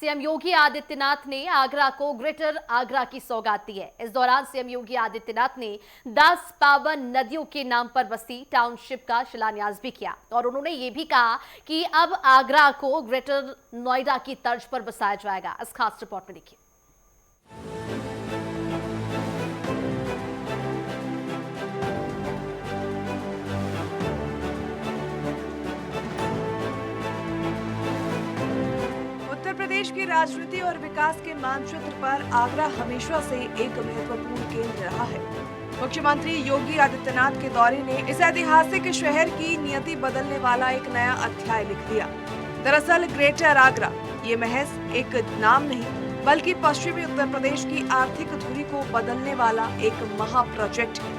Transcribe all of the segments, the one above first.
CM Yogi Adityanath ने आगरा को greater Agra की सौगात दी है। इस दौरान सीएम योगी आदित्यनाथ ने 10 पावन नदियों के नाम पर बसी टाउनशिप का शिलान्यास भी किया और उन्होंने ये भी कहा कि अब आगरा को ग्रेटर नोएडा की तर्ज पर बसाया जाएगा। इस खास रिपोर्ट में देखिए। उत्तर प्रदेश की राजनीति और विकास के मानचित्र पर आगरा हमेशा से एक महत्वपूर्ण केंद्र रहा है। मुख्यमंत्री योगी आदित्यनाथ के दौरे ने इस ऐतिहासिक शहर की नियति बदलने वाला एक नया अध्याय लिख दिया। दरअसल ग्रेटर आगरा ये महज एक नाम नहीं बल्कि पश्चिमी उत्तर प्रदेश की आर्थिक धुरी को बदलने वाला एक महा प्रोजेक्ट है।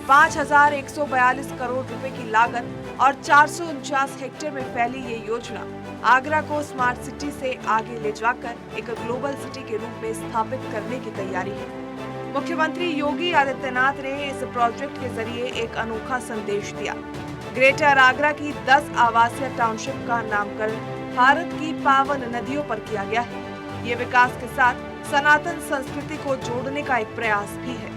5,142 करोड़ रुपए की लागत और 449 हेक्टेयर में फैली ये योजना आगरा को स्मार्ट सिटी से आगे ले जाकर एक ग्लोबल सिटी के रूप में स्थापित करने की तैयारी है। मुख्यमंत्री योगी आदित्यनाथ ने इस प्रोजेक्ट के जरिए एक अनोखा संदेश दिया। ग्रेटर आगरा की 10 आवासीय टाउनशिप का नामकरण भारत की पावन नदियों पर किया गया है। ये विकास के साथ सनातन संस्कृति को जोड़ने का एक प्रयास भी है।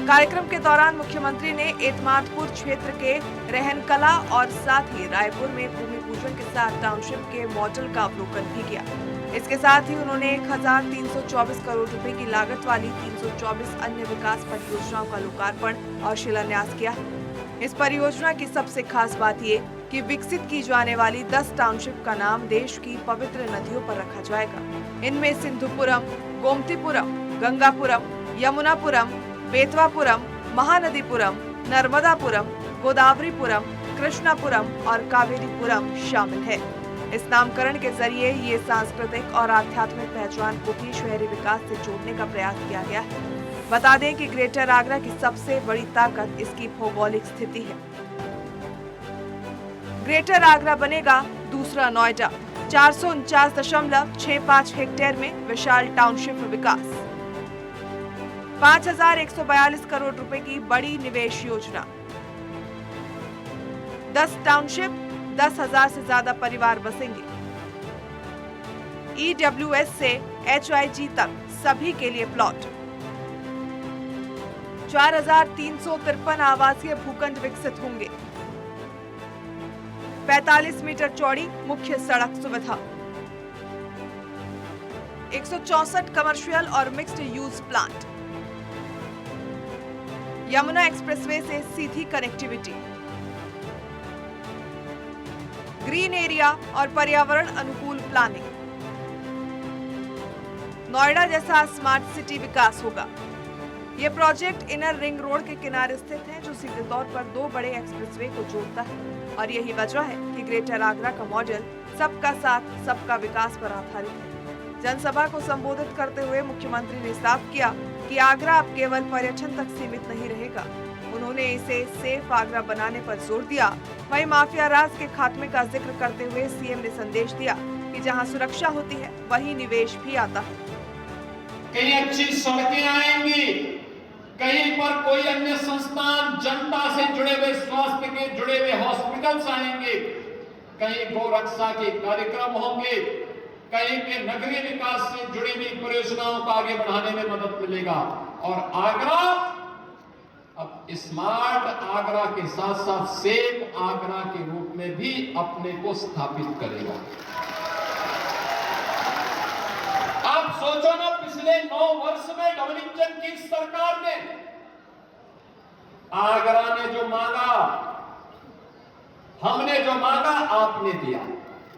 कार्यक्रम के दौरान मुख्यमंत्री ने एतमादपुर क्षेत्र के रहनकला और साथ ही रायपुर में भूमि पूजन के साथ टाउनशिप के मॉडल का अवलोकन भी किया। इसके साथ ही उन्होंने 1,324 करोड़ रुपए की लागत वाली 324 अन्य विकास परियोजनाओं का लोकार्पण और शिलान्यास किया। इस परियोजना की सबसे खास बात ये कि विकसित की जाने वाली 10 टाउनशिप का नाम देश की पवित्र नदियों पर रखा जाएगा। इनमें सिंधुपुरम, गोमतीपुरम, गंगापुरम, यमुनापुरम, बेतवापुरम, महानदीपुरम, नर्मदापुरम, गोदावरीपुरम, कृष्णापुरम और कावेरीपुरम शामिल है। इस नामकरण के जरिए ये सांस्कृतिक और आध्यात्मिक पहचान को भी शहरी विकास से जोड़ने का प्रयास किया गया है। बता दें कि ग्रेटर आगरा की सबसे बड़ी ताकत इसकी भौगोलिक स्थिति है। ग्रेटर आगरा बनेगा दूसरा नोएडा। 449.65 हेक्टेयर में विशाल टाउनशिप विकास, 5,142 करोड़ रुपए की बड़ी निवेश योजना, 10 टाउनशिप, 10,000 से ज्यादा परिवार बसेंगे। EWS से HIG तक सभी के लिए प्लॉट, 4,353 आवासीय भूखंड विकसित होंगे, 45 मीटर चौड़ी मुख्य सड़क सुविधा, 164 कमर्शियल और mixed use plant, Yamuna expressway से सीधी कनेक्टिविटी, ग्रीन एरिया और पर्यावरण अनुकूल प्लानिंग, नोएडा जैसा स्मार्ट सिटी विकास होगा। ये प्रोजेक्ट इनर रिंग रोड के किनारे स्थित है जो सीधे तौर पर 2 बड़े एक्सप्रेसवे को जोड़ता है और यही वजह है कि ग्रेटर आगरा का मॉडल सबका साथ सबका विकास पर आधारित है। जनसभा को संबोधित करते हुए मुख्यमंत्री ने साफ किया कि आगरा अब केवल पर्यटन तक सीमित नहीं रहेगा। उन्होंने इसे सेफ आगरा बनाने पर जोर दिया। वहीं माफिया राज के खात्मे का जिक्र करते हुए सीएम ने संदेश दिया कि जहां सुरक्षा होती है वहीं निवेश भी आता है। कहीं अच्छी सड़कें आएंगी, कहीं पर कोई अन्य संस्थान जनता से जुड़े हुए स्वास्थ्य के जुड़े हुए हॉस्पिटल्स आएंगे, कहीं गोरक्षा के कार्यक्रम होंगे, कहीं के नगरीय विकास से जुड़ी हुई परियोजनाओं को आगे बढ़ाने में मदद मिलेगा और आगरा अब स्मार्ट आगरा के साथ साथ सेफ आगरा के रूप में भी अपने को स्थापित करेगा। आप सोचो ना, पिछले 9 वर्ष में डबल इंजन की सरकार ने आगरा ने जो मांगा, हमने जो मांगा, आपने दिया।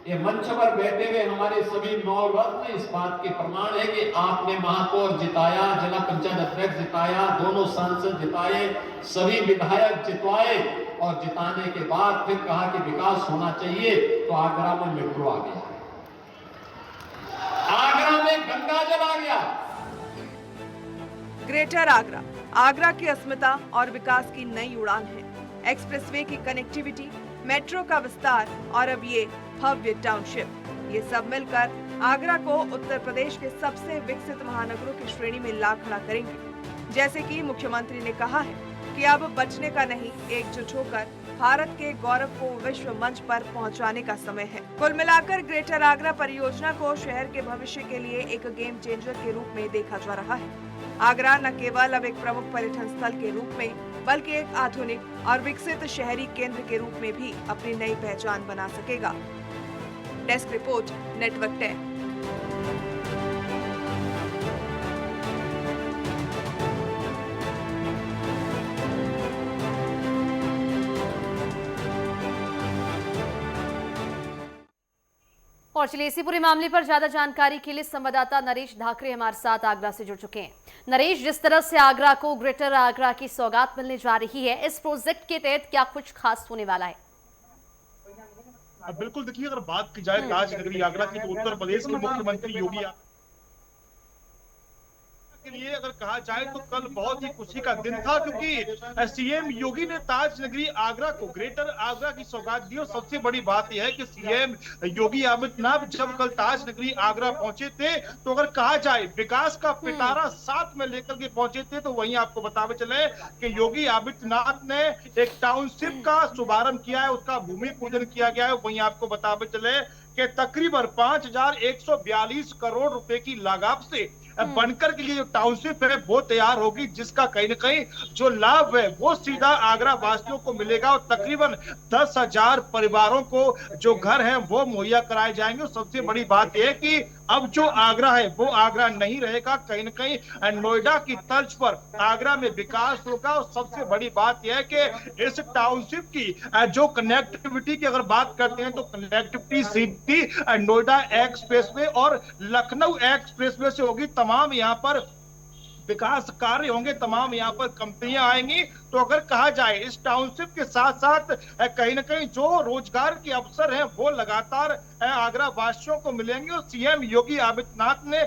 ये मंच पर बैठे हुए हमारे सभी नौरत्न इस बात के प्रमाण है कि आपने महापौर जिताया, जिला पंचायत अध्यक्ष जिताया, दोनों सांसद जिताए, सभी विधायक जितवाए और जिताने के बाद फिर कहा कि विकास होना चाहिए तो आगरा में मेट्रो आ गया, आगरा में गंगा जल आ गया। ग्रेटर आगरा आगरा की अस्मिता और विकास की नई उड़ान है। एक्सप्रेसवे की कनेक्टिविटी, मेट्रो का विस्तार और अब ये भव्य टाउनशिप, ये सब मिलकर आगरा को उत्तर प्रदेश के सबसे विकसित महानगरों की श्रेणी में ला खड़ा करेंगे। जैसे कि मुख्यमंत्री ने कहा है कि अब बचने का नहीं, एकजुट होकर भारत के गौरव को विश्व मंच पर पहुंचाने का समय है। कुल मिलाकर ग्रेटर आगरा परियोजना को शहर के भविष्य के लिए एक गेम चेंजर के रूप में देखा जा रहा है। आगरा न केवल अब एक प्रमुख पर्यटन स्थल के रूप में, बल्कि एक आधुनिक और विकसित शहरी केंद्र के रूप में भी अपनी नई पहचान बना सकेगा। Desk report, network 10। और चलिए इसी पूरे मामले पर ज्यादा जानकारी के लिए संवाददाता नरेश धाकरे हमारे साथ आगरा से जुड़ चुके हैं। नरेश, जिस तरह से आगरा को ग्रेटर आगरा की सौगात मिलने जा रही है, इस प्रोजेक्ट के तहत क्या कुछ खास होने वाला है? बिल्कुल, देखिए, अगर बात की जाए ताज नगरी आगरा की, तो उत्तर प्रदेश के मुख्यमंत्री योगी के लिए अगर कहा जाए तो कल बहुत ही खुशी का दिन था, क्योंकि सीएम योगी ने ताज नगरी आगरा को ग्रेटर आगरा की सौगात दी। और सबसे बड़ी बात यह है कि सीएम योगी आदित्यनाथ जब कल ताज नगरी आगरा पहुंचे थे, तो अगर कहा जाए विकास का पिटारा साथ में लेकर के पहुंचे थे, तो वहीं आपको बताते चले कि योगी आदित्यनाथ ने एक टाउनशिप का शुभारंभ किया है, उसका भूमि पूजन किया गया है। वहीं आपको बताते चले कि तकरीबन 5,142 करोड़ रुपए की लागत से बनकर के लिए जो टाउनशिप है वो तैयार होगी, जिसका कहीं न कहीं जो लाभ है वो सीधा आगरा वासियों को मिलेगा और तकरीबन 10,000 परिवारों को जो घर है वो मुहैया कराए जाएंगे। और सबसे बड़ी बात यह है कि अब जो आगरा है वो आगरा नहीं रहेगा, कहीं न कहीं नोएडा की तर्ज पर आगरा में विकास होगा। और सबसे बड़ी बात यह है कि इस टाउनशिप की जो कनेक्टिविटी की अगर बात करते हैं, तो कनेक्टिविटी सीधी नोएडा एक्सप्रेसवे और लखनऊ एक्सप्रेसवे से होगी। तमाम यहाँ पर विकास कार्य होंगे, तमाम यहाँ पर कंपनियां आएंगी। तो अगर कहा जाए इस टाउनशिप के साथ साथ कहीं न कहीं जो रोजगार के अवसर हैं वो लगातार आगरा वासियों को मिलेंगे। और सीएम योगी आदित्यनाथ ने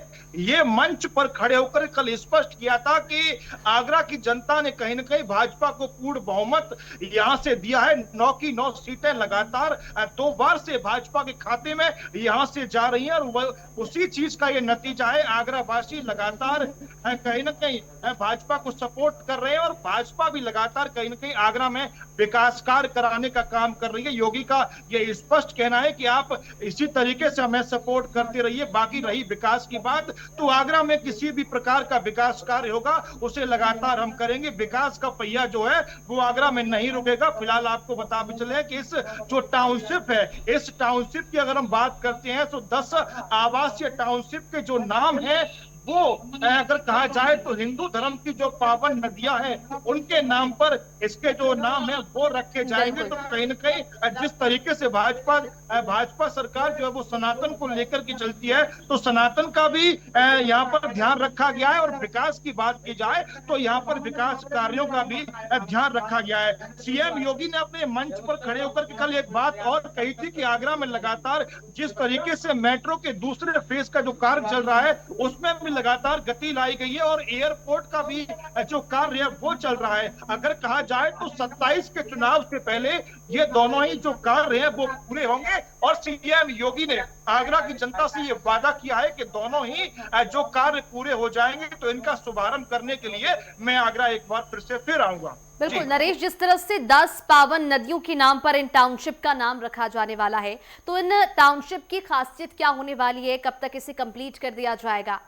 ये मंच पर खड़े होकर कल स्पष्ट किया था कि आगरा की जनता ने कहीं न कहीं भाजपा को पूर्ण बहुमत यहाँ से दिया है। 9 की 9 सीटें लगातार 2 बार से भाजपा के खाते में यहाँ से जा रही है। और उसी चीज का ये नतीजा है, आगरा वासी लगातार कहीं न कहीं भाजपा को सपोर्ट कर रहे हैं और भाजपा भी लगातार कहीं न कहीं आगरा में विकास कार्य कराने का काम कर रही है। योगी का ये स्पष्ट कहना है कि आप इसी तरीके से हमें सपोर्ट करते रहिए। बाकी रही विकास की बात, तो आगरा में किसी भी प्रकार का विकास कार्य होगा उसे लगातार हम करेंगे। विकास का पहिया जो है वो आगरा में नहीं रुकेगा। फिलहाल आपको बता भी चले कि इस जो टाउनशिप है, इस टाउनशिप की अगर हम बात करते हैं तो 10 आवासीय टाउनशिप के जो नाम है वो अगर कहा जाए तो हिंदू धर्म की जो पावन नदियां हैं उनके नाम पर इसके जो नाम है वो रखे जाएंगे। तो कहीं न कहीं जिस तरीके से भाजपा सरकार जो है वो सनातन को लेकर के चलती है, तो सनातन का भी यहाँ पर ध्यान रखा गया है। और विकास की बात की जाए तो यहाँ पर विकास कार्यों का भी ध्यान रखा गया है। सीएम योगी ने अपने मंच पर खड़े होकर के कल एक बात और कही थी कि आगरा में लगातार जिस तरीके से मेट्रो के दूसरे फेज का जो कार्य चल रहा है उसमें भी लगातार गति लाई गई है और एयरपोर्ट का भी जो कार्य है वो चल रहा है। अगर कहा जाए तो 27 के चुनाव से पहले ये दोनों ही जो कार्य हैं वो पूरे होंगे। और सीएम योगी ने आगरा की जनता से ये वादा किया है कि दोनों ही जो कार्य पूरे हो जाएंगे तो इनका शुभारंभ करने के लिए मैं आगरा एक बार फिर आऊंगा। बिल्कुल नरेश, जिस तरह से 10 पावन नदियों के नाम पर इन टाउनशिप का नाम रखा जाने वाला है, तो इन टाउनशिप की खासियत क्या होने वाली है? कब तक इसे कंप्लीट कर दिया जाएगा?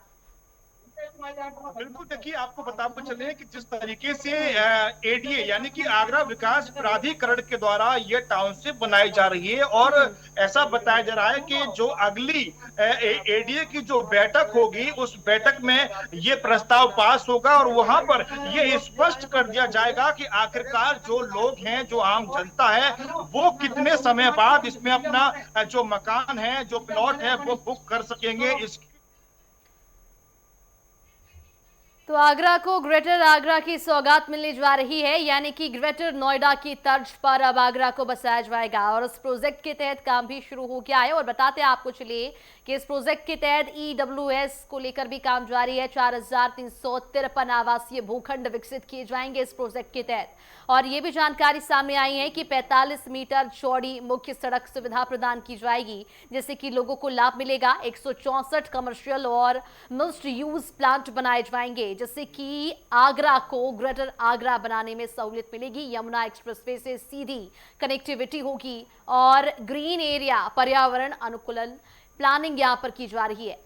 बिल्कुल, देखिए, आपको बताते चले कि जिस तरीके से एडीए यानी कि आगरा विकास प्राधिकरण के द्वारा ये टाउनशिप बनाई जा रही है और ऐसा बताया जा रहा है कि जो अगली एडीए की जो बैठक होगी उस बैठक में ये प्रस्ताव पास होगा और वहां पर ये स्पष्ट कर दिया जाएगा कि आखिरकार जो लोग हैं, जो आम जनता है, वो कितने समय बाद इसमें अपना जो मकान है, जो प्लॉट है वो बुक कर सकेंगे। तो आगरा को ग्रेटर आगरा की सौगात मिलने जा रही है, यानी कि ग्रेटर नोएडा की तर्ज पर अब आगरा को बसाया जाएगा और उस प्रोजेक्ट के तहत काम भी शुरू हो गया है। और बताते हैं आपको चलिए कि इस प्रोजेक्ट के तहत EWS को लेकर भी काम जारी है। 4,353 आवासीय भूखंड विकसित किए जाएंगे इस प्रोजेक्ट के तहत। और ये भी जानकारी सामने आई है कि 45 मीटर चौड़ी मुख्य सड़क सुविधा प्रदान की जाएगी, जिससे कि लोगों को लाभ मिलेगा। 164 कमर्शियल और मिक्स्ड यूज प्लांट बनाए जाएंगे, जिससे कि आगरा को ग्रेटर आगरा बनाने में सहूलियत मिलेगी। यमुना एक्सप्रेसवे से सीधी कनेक्टिविटी होगी और ग्रीन एरिया, पर्यावरण अनुकूलन प्लानिंग यहां पर की जा रही है।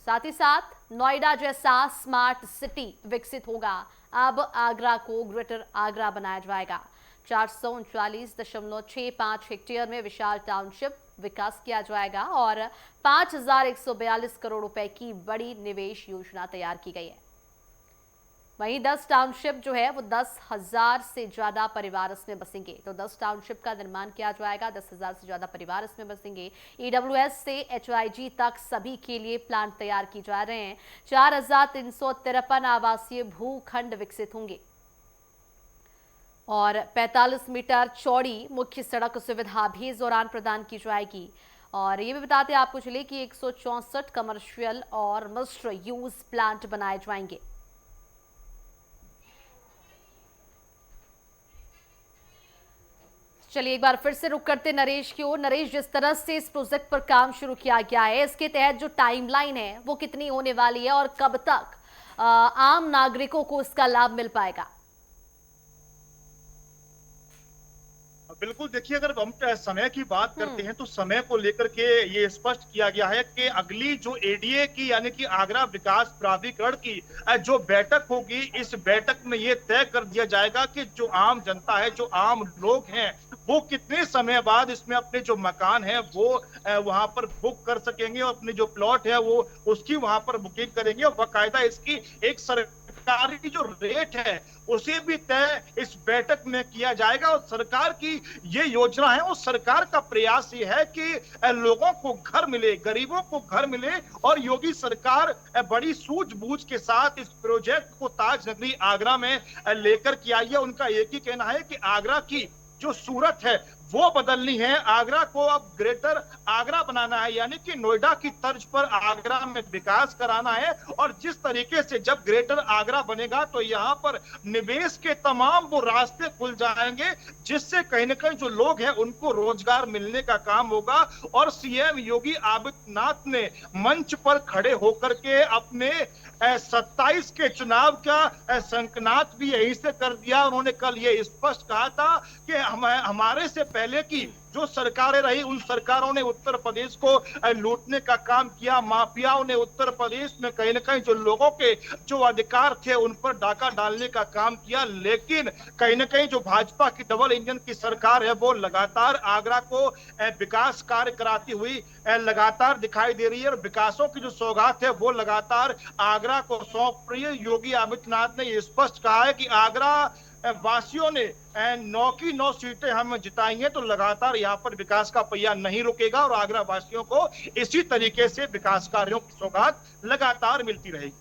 साथ ही साथ नोएडा जैसा स्मार्ट सिटी विकसित होगा। अब आगरा को ग्रेटर आगरा बनाया जाएगा। 439.65 हेक्टेयर में विशाल टाउनशिप विकास किया जाएगा और 5,142 करोड़ रुपए की बड़ी निवेश योजना तैयार की गई है। वहीं 10 टाउनशिप जो है वो 10,000 से ज्यादा परिवार इसमें बसेंगे। तो 10 टाउनशिप का निर्माण किया जाएगा, 10,000 से ज्यादा परिवार इसमें बसेंगे। EWS से HIG तक सभी के लिए प्लांट तैयार किए जा रहे हैं। 4,353 आवासीय भूखंड विकसित होंगे और 45 मीटर चौड़ी मुख्य सड़क सुविधा भी इस दौरान प्रदान की जाएगी। और ये भी बताते आपको चले कि 164 कमर्शियल और मिक्स्ड यूज प्लांट बनाए जाएंगे। चलिए एक बार फिर से रुक करते नरेश की ओर। नरेश, जिस तरह से इस प्रोजेक्ट पर काम शुरू किया गया है, इसके तहत जो टाइमलाइन है वो कितनी होने वाली है और कब तक आम नागरिकों को इसका लाभ मिल पाएगा? बिल्कुल, देखिए, अगर हम समय की बात करते हैं तो समय को लेकर के ये स्पष्ट किया गया है कि अगली जो ADA की यानी कि आगरा विकास प्राधिकरण की जो बैठक होगी, इस बैठक में ये तय कर दिया जाएगा कि जो आम जनता है, जो आम लोग हैं, वो कितने समय बाद इसमें अपने जो मकान है वो वहां पर बुक कर सकेंगे और अपने जो प्लॉट है वो उसकी वहां पर बुकिंग करेंगे और बाकायदा इसकी एक सरकारी जो रेट है उसे भी तय इस बैठक में किया जाएगा। और सरकार की ये योजना है, उस सरकार का प्रयास ये है कि लोगों को घर मिले, गरीबों को घर मिले। और योगी सरकार बड़ी सूझबूझ के साथ इस प्रोजेक्ट को ताज नगरी आगरा में लेकर के आई है। उनका एक ही कहना है कि आगरा की जो सूरत है वो बदलनी है, आगरा को अब ग्रेटर आगरा बनाना है, यानी कि नोएडा की तर्ज पर आगरा में विकास कराना है। और जिस तरीके से जब ग्रेटर आगरा बनेगा तो यहाँ पर निवेश के तमाम वो रास्ते खुल जाएंगे, जिससे कहीं ना कहीं जो लोग हैं उनको रोजगार मिलने का काम होगा। और CM योगी आदित्यनाथ ने मंच पर खड़े होकर के अपने 27 के चुनाव का संकनात भी यहीं से कर दिया। उन्होंने कल ये स्पष्ट कहा था कि हमारे से पहले की जो सरकारें रही, उन सरकारों ने उत्तर प्रदेश को लूटने का काम किया। माफियाओं ने उत्तर प्रदेश में कहीं ना कहीं जो लोगों के जो अधिकार थे उन पर डाका डालने का काम किया। लेकिन कहीं ना कहीं जो भाजपा की डबल इंजन की सरकार है वो लगातार आगरा को विकास कार्य कराती हुई लगातार दिखाई दे रही है। और विकासों की जो सौगात है वो लगातार आगरा को सौंप रही है। योगी आदित्यनाथ ने ये स्पष्ट कहा है कि आगरा वासियों ने 9 की 9 सीटें हम जिताई हैं, तो लगातार यहाँ पर विकास का पहिया नहीं रुकेगा और आगरा वासियों को इसी तरीके से विकास कार्यों की सौगात लगातार मिलती रहेगी।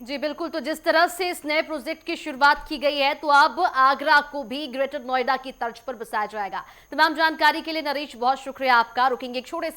जी बिल्कुल, तो जिस तरह से इस नए प्रोजेक्ट की शुरुआत की गई है, तो अब आगरा को भी ग्रेटर नोएडा की तर्ज पर बसाया जाएगा। तमाम जानकारी के लिए नरेश बहुत शुक्रिया आपका। रुकेंगे एक छोटे से